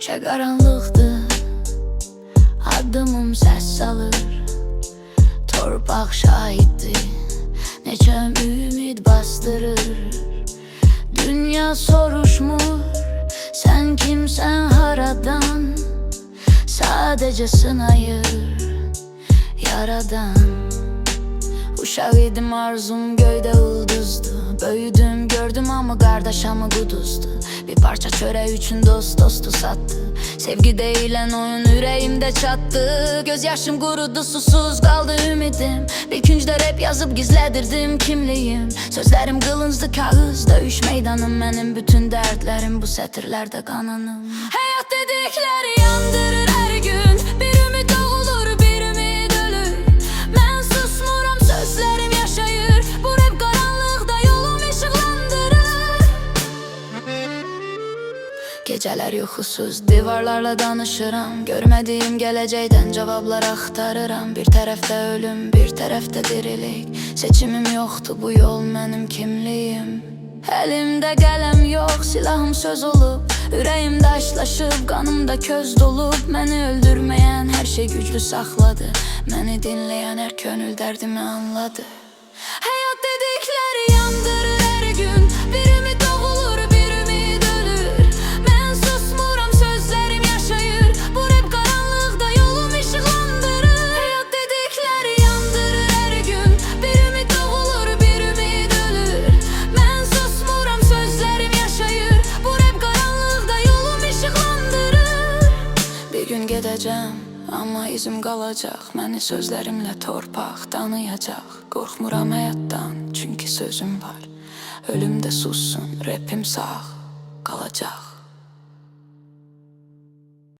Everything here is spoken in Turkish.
Gece karanlıktı, adımım ses salır. Torpaq şahiddi, neçəm ümid bastırır. Dünya soruşmur, sen kimsen haradan. Sadece sınayır yaradan. Uşaq idim, arzum göydə ulduzdu. Böyüdüm, gördüm ama qardaşamı quduzdu. Bir parça çörək üçün dostu sattı. Sevgi deyilen oyun yüreğimde çattı. Göz yaşım kurudu, susuz kaldı ümidim. Bir küncde rap yazıp gizledirdim kimliğim. Sözlerim kılıncdı kağız, dövüş meydanım. Benim bütün dertlerim bu sətirlerde kananım. Hayat dedikleri yandırır her gün. Bir ümit doğulur, bir ümit ölür. Ben susmuram, sözlerim yaşayır. Bu rap karanlıkta yolum ışıklandırır. Geceler yuxusuz divarlarla danışıram. Görmediğim geleceğden cevaplar aktarıram. Bir tarafta ölüm, bir tarafta dirilik. Seçimim yoktu, bu yol benim kimliğim. Elimde kalem yok, silahım söz olup. Yüreğimde aşlaşıp, kanımda köz dolup. Beni öldürmeyen her şey güçlü sakladı. Beni dinleyen her gönül derdimi anladı. Hayat dedikleri yandırır her gün. Bir ümit doğulur, bir ümit ölür. Ben susmuram, sözlerim yaşayır. Bu rap karanlıkta yolum ışıklandırır. Hayat dedikleri yandırır her gün. Bir ümit doğulur, bir ümit ölür. Ben susmuram, sözlerim yaşayır. Bu rap karanlıkta yolum ışıklandırır. Bir gün gideceğim ama izim kalacak. Beni sözlerimle torpaq tanıyacak. Korkmuram hayattan çünkü sözüm var. Ölüm de sussun, rapim sağ kalacak.